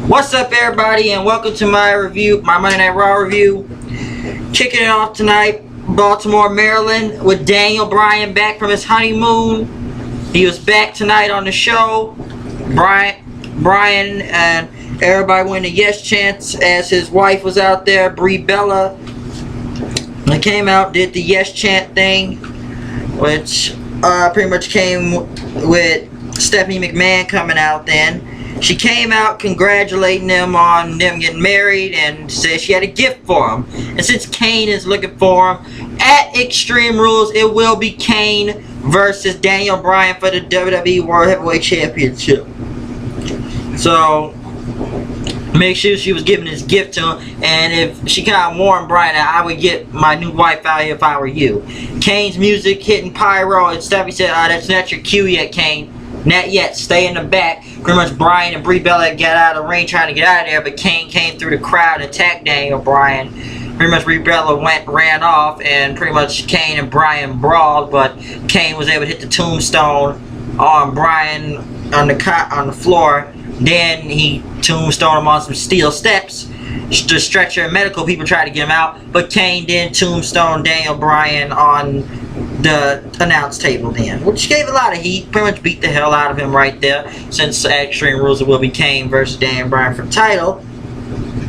What's up, everybody, and welcome to my review, my Monday Night Raw review. Kicking it off tonight, Baltimore, Maryland, with Daniel Bryan back from his honeymoon. He was back tonight on the show. Bryan and everybody went to yes chants as his wife was out there, Brie Bella. They came out, did the yes chant thing, which pretty much came with Stephanie McMahon coming out then. She came out congratulating them on them getting married and said she had a gift for him. And since Kane is looking for him, at Extreme Rules, it will be Kane versus Daniel Bryan for the WWE World Heavyweight Championship. So, make sure she was giving this gift to him. And if she kind of warned Bryan that I would get my new wife out here if I were you. Kane's music hitting pyro, and Stephanie said, that's not your cue yet, Kane. Not yet. Stay in the back. Pretty much Bryan and Brie Bella got out of the ring trying to get out of there, but Kane came through the crowd and attacked Daniel Bryan. Pretty much Brie Bella ran off, and pretty much Kane and Bryan brawled, but Kane was able to hit the tombstone on Bryan on the floor. Then he tombstoned him on some steel steps. The stretcher and medical people tried to get him out, but Kane then tombstoned Daniel Bryan on the announce table then, which gave a lot of heat. Pretty much beat the hell out of him right there, since Extreme Rules it will be Kane versus Daniel Bryan for the title.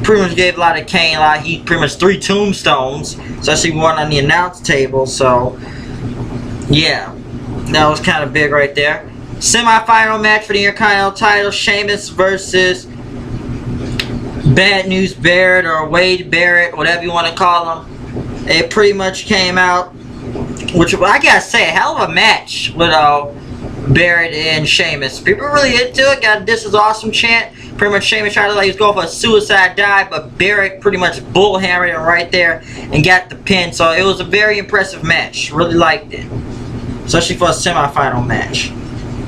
Pretty much gave a lot of Kane a lot of heat. Pretty much 3 tombstones, especially one on the announce table. So yeah, that was kind of big right there. Semi-final match for the Intercontinental title: Sheamus versus Bad News Barrett, or Wade Barrett, whatever you want to call him. It pretty much came out, which I gotta say, a hell of a match with Barrett and Sheamus. People really into it. Got "This is awesome" chant. Pretty much Sheamus tried to he was going for a suicide dive, but Barrett pretty much bullhammered him right there and got the pin. So it was a very impressive match. Really liked it, especially for a semi-final match.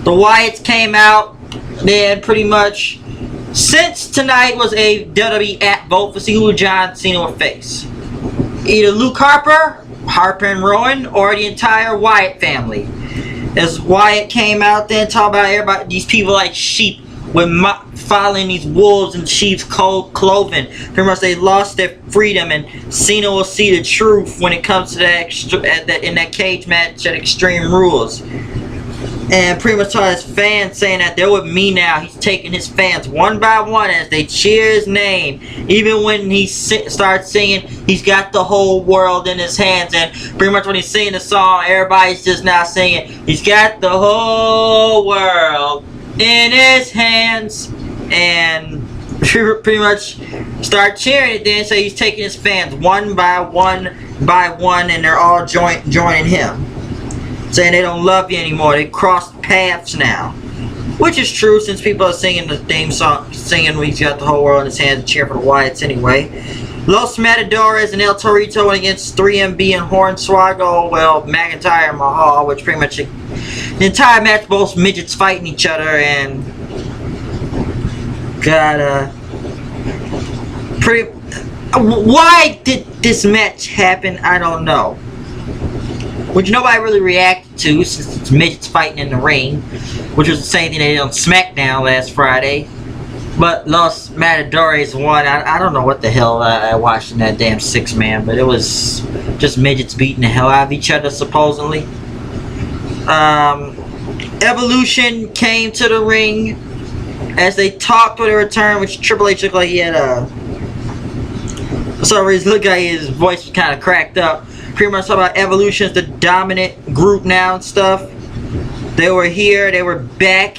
The Wyatts came out. Then pretty much, since tonight was a WWE app vote for see who John Cena would face, either Luke Harper and Rowan, or the entire Wyatt family. As Wyatt came out there and talked about everybody, these people like sheep, with following these wolves in sheep's clothing. Pretty much they lost their freedom, and Cena will see the truth when it comes to that in that cage match at Extreme Rules. And pretty much saw his fans saying that they're with me now. He's taking his fans one by one as they cheer his name. Even when he starts singing, he's got the whole world in his hands. And pretty much when he's singing the song, everybody's just now singing, he's got the whole world in his hands. And pretty much start cheering it then. So he's taking his fans one by one, and they're all joining him, saying they don't love you anymore. They crossed paths now, which is true, since people are singing the theme song, singing "We've got the whole world in his hands" and cheer for the Wyatts anyway. Los Matadores and El Torito went against 3MB and Hornswoggle, well, McIntyre and Mahal, which pretty much the entire match, both midgets fighting each other, and why did this match happen? I don't know. Which nobody really reacted to, since it's midgets fighting in the ring, which was the same thing they did on SmackDown last Friday. But Los Matadores won. I don't know what the hell I watched in that damn 6-man, but it was just midgets beating the hell out of each other, supposedly. Evolution came to the ring as they talked with a return, which Triple H looked like he had for some reason, looked like his voice was kind of cracked up. Pretty much talk about Evolution is the dominant group now and stuff. They were here, they were back,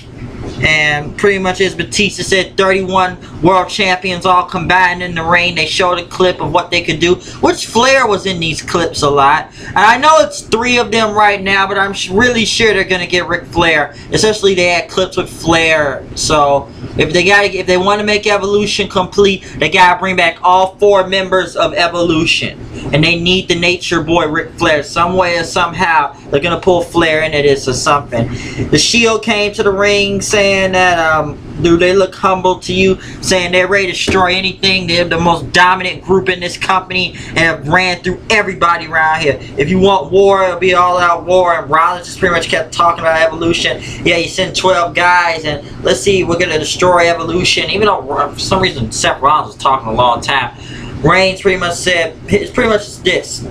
and pretty much as Batista said, 31 world champions all combined in the ring. They showed a clip of what they could do, which Flair was in these clips a lot. And I know it's 3 of them right now, but I'm really sure they're gonna get Ric Flair. Especially they had clips with Flair. So if they want to make Evolution complete, they gotta bring back all 4 members of Evolution. And they need the Nature Boy Ric Flair. Some way or somehow they're gonna pull Flair into this or something. The Shield came to the ring saying saying that do they look humble to you, saying they're ready to destroy anything. They're the most dominant group in this company and have ran through everybody around here. If you want war, it'll be all out war. And Rollins just pretty much kept talking about Evolution. Yeah, he sent 12 guys and let's see, we're gonna destroy Evolution. Even though for some reason Seth Rollins was talking a long time, Reigns pretty much said, it's pretty much this: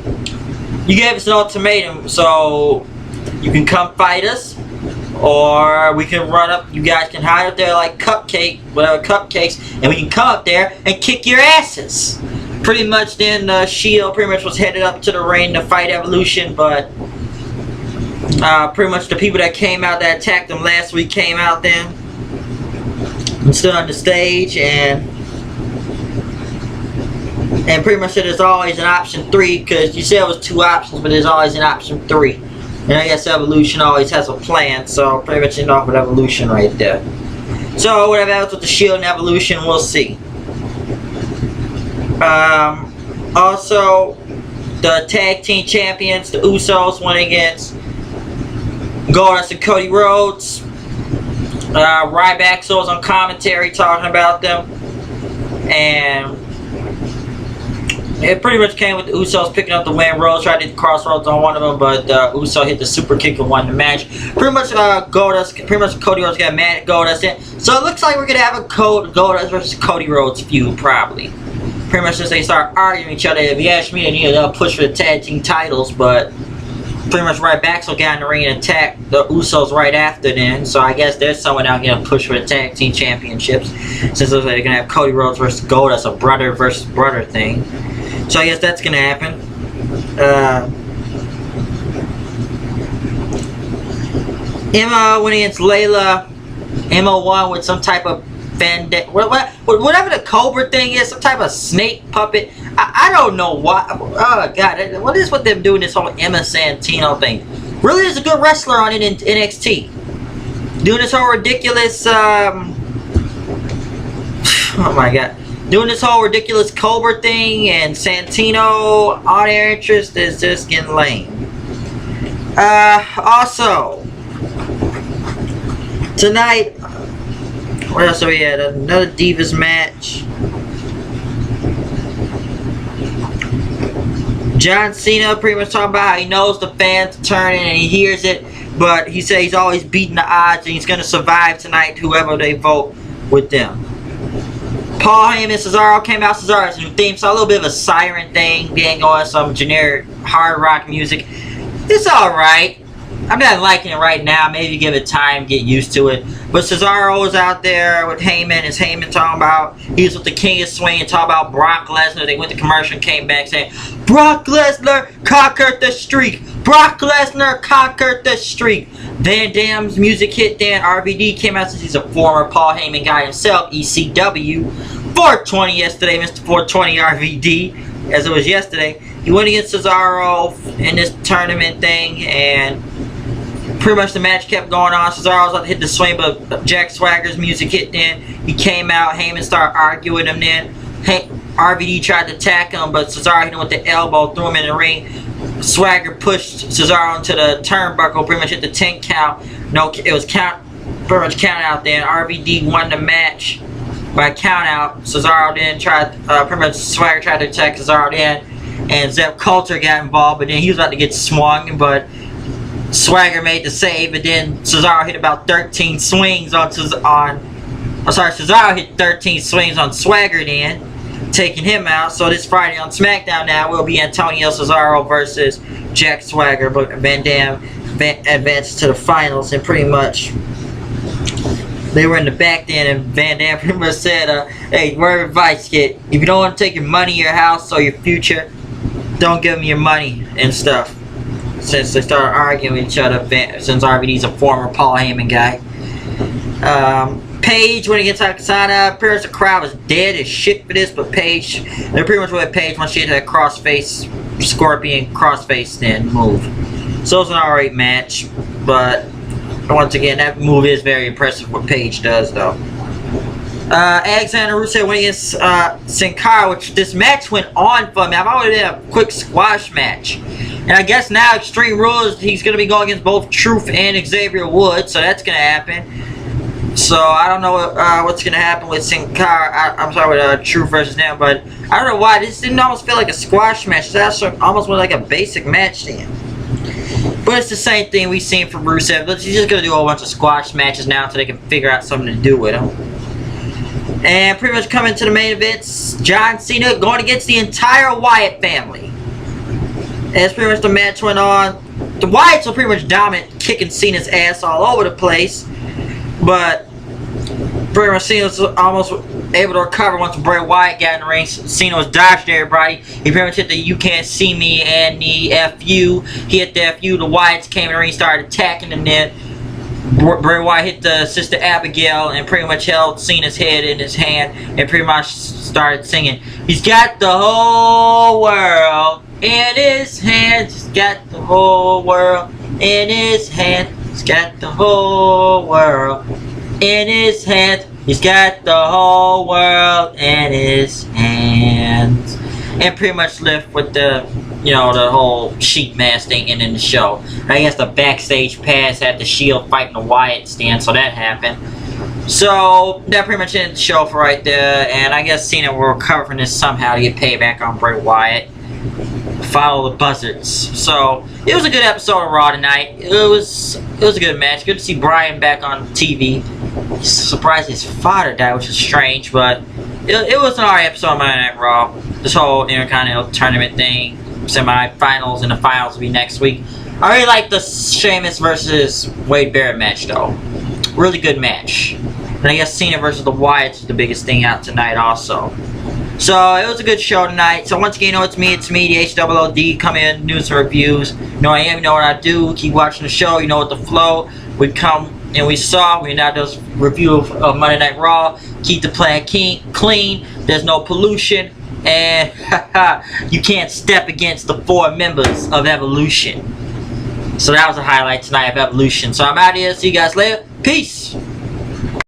you gave us an ultimatum, so you can come fight us, or we can run up. You guys can hide up there like cupcakes, and we can come up there and kick your asses. Pretty much. Then Shield pretty much was headed up to the ring to fight Evolution, but pretty much the people that came out that attacked them last week came out then and stood on the stage, and pretty much said there's always an option 3, because you said it was 2 options, but there's always an option 3. And I guess Evolution always has a plan, so pretty much enough with Evolution right there. So whatever happens with the Shield and Evolution, we'll see. Also, the tag team champions, the Usos, went against Goldust and Cody Rhodes. Ryback was on commentary talking about them, and it pretty much came with the Usos picking up the win. Rhodes tried to hit the crossroads on one of them, but Uso hit the super kick and won the match. Pretty much Cody Rhodes got mad at Goldust. So it looks like we're gonna have a Goldust versus Cody Rhodes feud probably. Pretty much since they start arguing each other. If you ask me, they'll push for the tag team titles, but pretty much Ryback will get in the ring and attack the Usos right after then. So I guess there's someone out gonna push for the tag team championships, since it looks like they're gonna have Cody Rhodes versus Goldust, a brother versus brother thing. So I guess that's gonna happen. Emma went against Layla. Emma won with some type of whatever the Cobra thing is, some type of snake puppet. I don't know why. Oh god, what is with them doing this whole Emma Santino thing? Really is a good wrestler on it in NXT. Doing this whole ridiculous oh my god. Doing this whole ridiculous Cobra thing and Santino, all their interest is just getting lame. Also, tonight, what else have we had? Another Divas match. John Cena pretty much talking about how he knows the fans are turning and he hears it, but he says he's always beating the odds and he's going to survive tonight, whoever they vote with them. Paul Heyman and Cesaro came out. Cesaro's new theme, so a little bit of a siren thing, being going some generic hard rock music. It's alright. I'm not liking it right now. Maybe give it time, get used to it. But Cesaro was out there with Heyman. Is Heyman talking about he's with the King of Swing and talking about Brock Lesnar. They went to commercial and came back saying, Brock Lesnar conquered the streak. Brock Lesnar conquered the streak. Van Damme's music hit. Then RVD came out, since he's a former Paul Heyman guy himself. ECW 420 yesterday, Mr. 420 RVD, as it was yesterday. He went against Cesaro in this tournament thing, and pretty much the match kept going on. Cesaro was about to hit the swing, but Jack Swagger's music hit. Then he came out. Heyman started arguing him. Then RVD tried to attack him, but Cesaro hit him with the elbow, threw him in the ring. Swagger pushed Cesaro into the turnbuckle, pretty much hit the 10 count. No, it was pretty much count out. Then RVD won the match by count out. Cesaro then tried, pretty much Swagger tried to attack Cesaro then, and Zeb Coulter got involved, but then he was about to get swung, but Swagger made the save, and then Cesaro hit about 13 swings Cesaro hit 13 swings on Swagger then, taking him out. So this Friday on SmackDown now will be Antonio Cesaro versus Jack Swagger, but Van Damme advanced to the finals, and pretty much they were in the back then, and Van Damme pretty much said, hey, word of advice, kid, if you don't want to take your money, your house, or your future, don't give me your money and stuff. Since they started arguing with each other, since RVD's a former Paul Heyman guy. Paige went against Akasana. Appears the crowd was dead as shit for this, but Paige, they pretty much went Paige once she hit that crossface, scorpion crossface then move. So it was an alright match, but once again, that move is very impressive what Paige does though. Alexander Rusev went against Sin Cara, which this match went on for me. I've already had a quick squash match. And I guess now Extreme Rules, he's going to be going against both Truth and Xavier Woods, so that's going to happen. So I don't know what's gonna happen with Sin Cara. I'm sorry, with Truth versus them, but I don't know why this didn't almost feel like a squash match. That's almost was like a basic match then. But it's the same thing we've seen from Rusev. But he's just gonna do a whole bunch of squash matches now until they can figure out something to do with him. And pretty much coming to the main events, John Cena going against the entire Wyatt family. As pretty much the match went on, the Wyatts were pretty much dominant, kicking Cena's ass all over the place. But pretty much Cena was almost able to recover once Bray Wyatt got in the ring. Cena was dodging everybody. He pretty much hit the "you can't see me" and the "FU." He hit the "FU." The Wyatts came in the ring, started attacking, and then Bray Wyatt hit the Sister Abigail and pretty much held Cena's head in his hand and pretty much started singing. He's got the whole world in his hands. He's got the whole world in his hand. He's got the whole world in his hands. He's got the whole world in his hands. And pretty much left with the, you know, the whole sheet mask thing ending the show. I guess the backstage pass had the Shield fighting the Wyatt stand, so that happened. So that pretty much ended the show for right there. And I guess Cena will recover from this somehow to get payback on Bray Wyatt. Follow the buzzards. So it was a good episode of Raw tonight. It was a good match. Good to see Bryan back on TV. Surprised his father died, which is strange, but it was an alright episode of Monday Night Raw. This whole Intercontinental Tournament thing, semi-finals and the finals will be next week. I really like the Sheamus versus Wade Barrett match though. Really good match. And I guess Cena versus the Wyatts is the biggest thing out tonight also. So it was a good show tonight. So once again, you know it's me, the HOOD, come in, news and reviews. You know I am, you know what I do. Keep watching the show, you know what the flow. We come and we now does review of Monday Night Raw. Keep the plan clean. There's no pollution. And you can't step against the 4 members of Evolution. So that was a highlight tonight of Evolution. So I'm out here. See you guys later. Peace.